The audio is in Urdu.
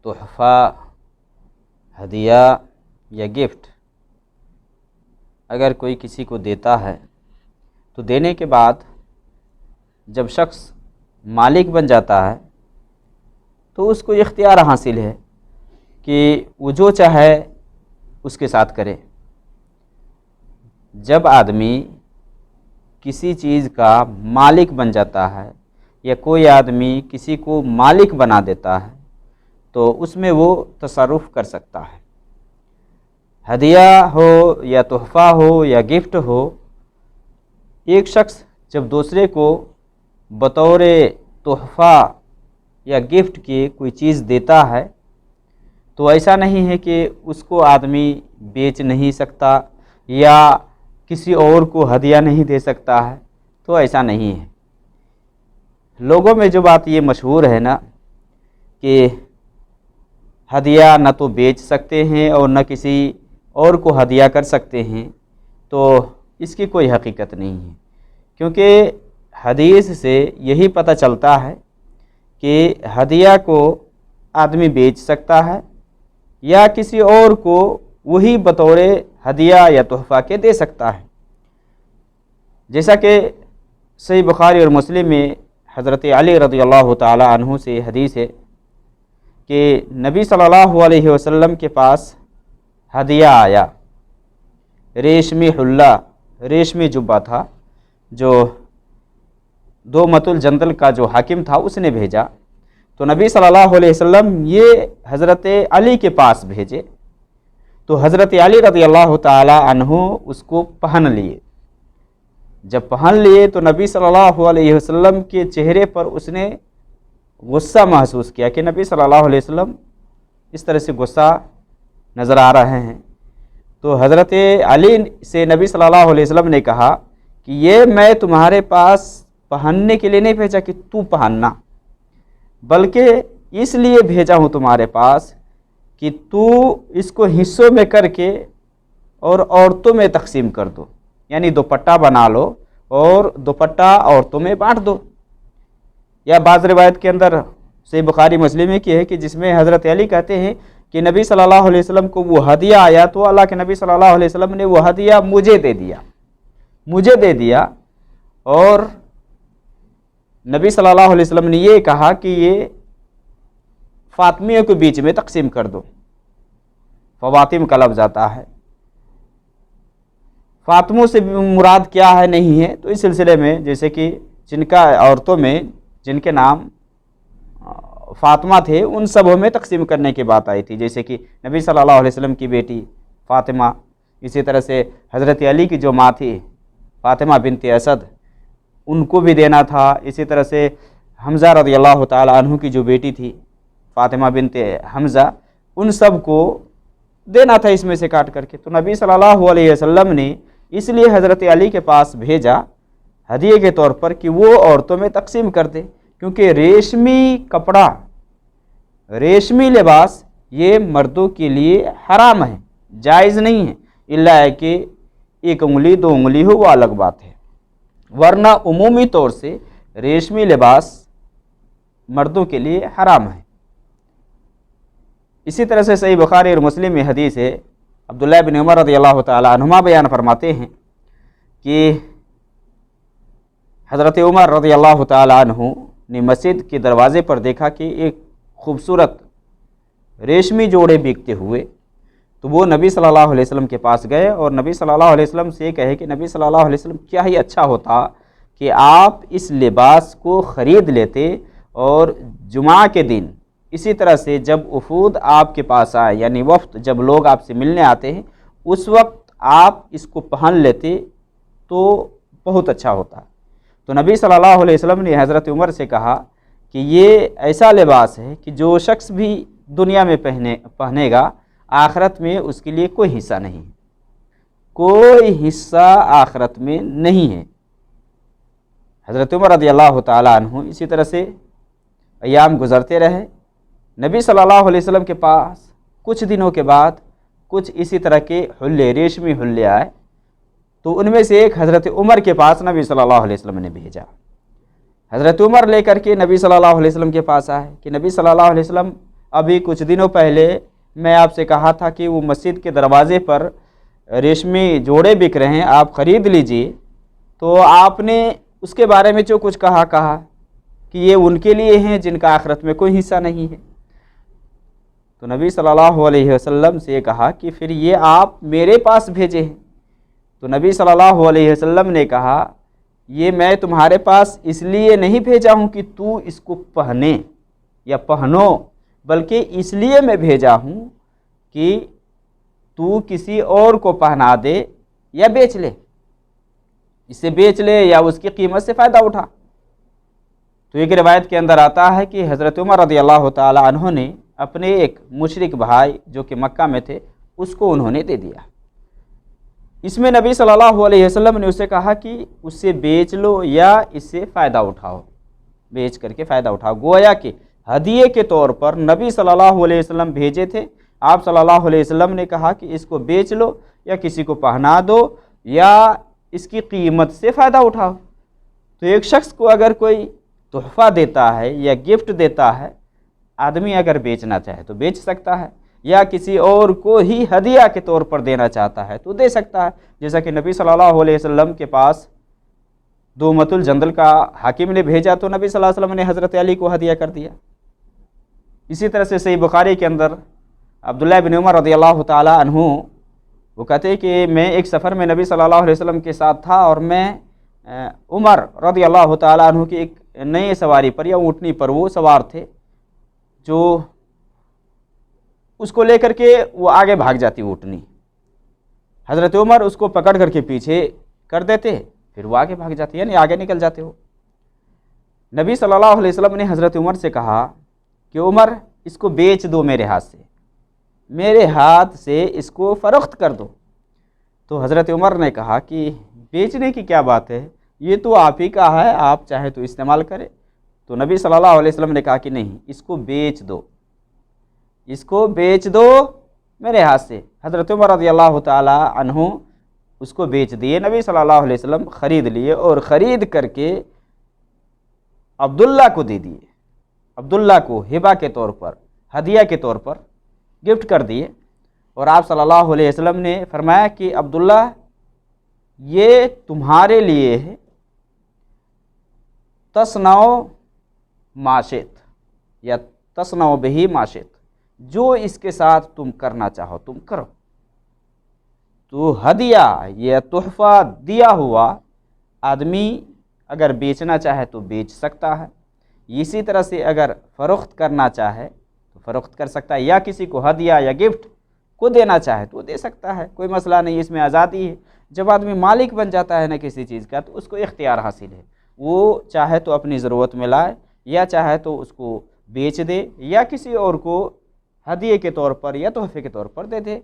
تحفہ، ہدیہ یا گفٹ اگر کوئی کسی کو دیتا ہے تو دینے کے بعد جب شخص مالک بن جاتا ہے تو اس کو اختیار حاصل ہے کہ وہ جو چاہے اس کے ساتھ کرے۔ جب آدمی کسی چیز کا مالک بن جاتا ہے یا کوئی آدمی کسی کو مالک بنا دیتا ہے تو اس میں وہ تصرف کر سکتا ہے۔ ہدیہ ہو یا تحفہ ہو یا گفٹ ہو، ایک شخص جب دوسرے کو بطور تحفہ یا گفٹ کے کوئی چیز دیتا ہے تو ایسا نہیں ہے کہ اس کو آدمی بیچ نہیں سکتا یا کسی اور کو ہدیہ نہیں دے سکتا ہے، تو ایسا نہیں ہے۔ لوگوں میں جو بات یہ مشہور ہے نا کہ ہدیہ نہ تو بیچ سکتے ہیں اور نہ کسی اور کو ہدیہ کر سکتے ہیں، تو اس کی کوئی حقیقت نہیں ہے، کیونکہ حدیث سے یہی پتہ چلتا ہے کہ ہدیہ کو آدمی بیچ سکتا ہے یا کسی اور کو وہی بطور ہدیہ یا تحفہ کے دے سکتا ہے۔ جیسا کہ صحیح بخاری اور مسلم میں حضرت علی رضی اللہ تعالی عنہ سے حدیث ہے کہ نبی صلی اللہ علیہ وسلم کے پاس ہدیہ آیا، ریشمی حلہ، ریشمی جبہ تھا جو دومت الجندل کا جو حاکم تھا اس نے بھیجا، تو نبی صلی اللہ علیہ وسلم یہ حضرت علی کے پاس بھیجے، تو حضرت علی رضی اللہ تعالی عنہ اس کو پہن لیے۔ جب پہن لیے تو نبی صلی اللہ علیہ وسلم کے چہرے پر اس نے غصہ محسوس کیا کہ نبی صلی اللہ علیہ وسلم اس طرح سے غصہ نظر آ رہے ہیں، تو حضرت علی سے نبی صلی اللہ علیہ وسلم نے کہا کہ یہ میں تمہارے پاس پہننے کے لیے نہیں بھیجا کہ تو پہننا، بلکہ اس لیے بھیجا ہوں تمہارے پاس کہ تو اس کو حصوں میں کر کے اور عورتوں میں تقسیم کر دو، یعنی دوپٹہ بنا لو اور دوپٹہ عورتوں میں بانٹ دو۔ یا بعض روایت کے اندر صحیح بخاری مسلم کی ہے کہ جس میں حضرت علی کہتے ہیں کہ نبی صلی اللہ علیہ وسلم کو وہ ہدیہ آیا تو اللہ کے نبی صلی اللہ علیہ وسلم نے وہ ہدیہ مجھے دے دیا اور نبی صلی اللہ علیہ وسلم نے یہ کہا کہ یہ فاطمیوں کے بیچ میں تقسیم کر دو۔ فواطم کا لفظ آتا ہے، فاطموں سے مراد کیا ہے نہیں ہے، تو اس سلسلے میں جیسے کہ جن کا عورتوں میں جن کے نام فاطمہ تھے ان سبوں میں تقسیم کرنے کی بات آئی تھی، جیسے کہ نبی صلی اللہ علیہ وسلم کی بیٹی فاطمہ، اسی طرح سے حضرت علی کی جو ماں تھی فاطمہ بنت اسد ان کو بھی دینا تھا، اسی طرح سے حمزہ رضی اللہ تعالی عنہ کی جو بیٹی تھی فاطمہ بنت حمزہ ان سب کو دینا تھا اس میں سے کاٹ کر کے۔ تو نبی صلی اللہ علیہ وسلم نے اس لیے حضرت علی کے پاس بھیجا ہدیے کے طور پر کہ وہ عورتوں میں تقسیم کر دے، کیونکہ ریشمی کپڑا، ریشمی لباس یہ مردوں کے لیے حرام ہے، جائز نہیں ہے، الا ہے کہ ایک انگلی دو انگلی ہو وہ الگ بات ہے، ورنہ عمومی طور سے ریشمی لباس مردوں کے لیے حرام ہے۔ اسی طرح سے صحیح بخاری اور مسلم میں حدیث ہے، عبداللہ بن عمر رضی اللہ تعالی عنہما بیان فرماتے ہیں کہ حضرت عمر رضی اللہ تعالی عنہ نے مسجد کے دروازے پر دیکھا کہ ایک خوبصورت ریشمی جوڑے بکتے ہوئے، تو وہ نبی صلی اللہ علیہ وسلم کے پاس گئے اور نبی صلی اللہ علیہ وسلم سے یہ کہے کہ نبی صلی اللہ علیہ وسلم کیا ہی اچھا ہوتا کہ آپ اس لباس کو خرید لیتے اور جمعہ کے دن اسی طرح سے جب وفود آپ کے پاس آئے، یعنی وفد جب لوگ آپ سے ملنے آتے ہیں اس وقت آپ اس کو پہن لیتے تو بہت اچھا ہوتا۔ تو نبی صلی اللہ علیہ وسلم نے حضرت عمر سے کہا کہ یہ ایسا لباس ہے کہ جو شخص بھی دنیا میں پہنے گا آخرت میں اس کے لیے کوئی حصہ نہیں، کوئی حصہ آخرت میں نہیں ہے۔ حضرت عمر رضی اللہ تعالی عنہ اسی طرح سے ایام گزرتے رہے، نبی صلی اللہ علیہ وسلم کے پاس کچھ دنوں کے بعد کچھ اسی طرح کے حلے، ریشمی حلے آئے، تو ان میں سے ایک حضرت عمر کے پاس نبی صلی اللہ علیہ وسلم نے بھیجا۔ حضرت عمر لے کر کے نبی صلی اللہ علیہ وسلم کے پاس آئے کہ نبی صلی اللہ علیہ وسلم ابھی کچھ دنوں پہلے میں آپ سے کہا تھا کہ وہ مسجد کے دروازے پر ریشمی جوڑے بک رہے ہیں، آپ خرید لیجئے، تو آپ نے اس کے بارے میں جو کچھ کہا کہ یہ ان کے لیے ہیں جن کا آخرت میں کوئی حصہ نہیں ہے۔ تو نبی صلی اللہ علیہ وسلم سے کہا کہ پھر یہ آپ میرے پاس بھیجے ہیں۔ تو نبی صلی اللہ علیہ وسلم نے کہا یہ میں تمہارے پاس اس لیے نہیں بھیجا ہوں کہ تو اس کو پہنے یا پہنو، بلکہ اس لیے میں بھیجا ہوں کہ تو کسی اور کو پہنا دے یا بیچ لے، اسے بیچ لے یا اس کی قیمت سے فائدہ اٹھا۔ تو ایک روایت کے اندر آتا ہے کہ حضرت عمر رضی اللہ تعالی عنہ نے اپنے ایک مشرک بھائی جو کہ مکہ میں تھے اس کو انہوں نے دے دیا۔ اس میں نبی صلی اللہ علیہ وسلم نے اسے کہا کہ اسے بیچ لو یا اس سے فائدہ اٹھاؤ، بیچ کر کے فائدہ اٹھاؤ۔ گویا کہ ہدیے کے طور پر نبی صلی اللہ علیہ وسلم بھیجے تھے، آپ صلی اللہ علیہ وسلم نے کہا کہ اس کو بیچ لو یا کسی کو پہنا دو یا اس کی قیمت سے فائدہ اٹھاؤ۔ تو ایک شخص کو اگر کوئی تحفہ دیتا ہے یا گفٹ دیتا ہے، آدمی اگر بیچنا چاہے تو بیچ سکتا ہے، یا کسی اور کو ہی ہدیہ کے طور پر دینا چاہتا ہے تو دے سکتا ہے، جیسا کہ نبی صلی اللہ علیہ وسلم کے پاس دومت الجندل کا حاکم نے بھیجا تو نبی صلی اللہ علیہ وسلم نے حضرت علی کو ہدیہ کر دیا۔ اسی طرح سے صحیح بخاری کے اندر عبداللہ بن عمر رضی اللہ تعالی عنہ وہ کہتے ہیں کہ میں ایک سفر میں نبی صلی اللہ علیہ وسلم کے ساتھ تھا اور میں عمر رضی اللہ تعالی عنہ کی ایک نئے سواری پر یا اونٹنی پر وہ سوار تھے، جو اس کو لے کر کے وہ آگے بھاگ جاتی اونٹنی، حضرت عمر اس کو پکڑ کر کے پیچھے کر دیتے، پھر وہ آگے بھاگ جاتی، یعنی آگے نکل جاتے ہو۔ نبی صلی اللہ علیہ وسلم نے حضرت عمر سے کہا کہ عمر اس کو بیچ دو، میرے ہاتھ سے اس کو فروخت کر دو۔ تو حضرت عمر نے کہا کہ بیچنے کی کیا بات ہے، یہ تو آپ ہی کا ہے، آپ چاہے تو استعمال کرے۔ تو نبی صلی اللہ علیہ وسلم نے کہا کہ نہیں، اس کو بیچ دو، اس کو بیچ دو میرے ہاتھ سے۔ حضرت عمر رضی اللہ تعالی عنہ اس کو بیچ دیے، نبی صلی اللہ علیہ وسلم خرید لیے اور خرید کر کے عبداللہ کو دے دیے، عبداللہ کو ہبہ کے طور پر، ہدیہ کے طور پر گفٹ کر دیے۔ اور آپ صلی اللہ علیہ وسلم نے فرمایا کہ عبداللہ یہ تمہارے لیے ہے، تصنعوا ما شئت یا تصنعوا بہ ما شئت، جو اس کے ساتھ تم کرنا چاہو تم کرو۔ تو ہدیہ یا تحفہ دیا ہوا آدمی اگر بیچنا چاہے تو بیچ سکتا ہے، اسی طرح سے اگر فروخت کرنا چاہے تو فروخت کر سکتا ہے، یا کسی کو ہدیہ یا گفٹ کو دینا چاہے تو دے سکتا ہے، کوئی مسئلہ نہیں، اس میں آزادی ہے۔ جب آدمی مالک بن جاتا ہے نا کسی چیز کا تو اس کو اختیار حاصل ہے، وہ چاہے تو اپنی ضرورت میں لائے یا چاہے تو اس کو بیچ دے یا کسی اور کو ہدیے کے طور پر یا تحفے کے طور پر دے دے۔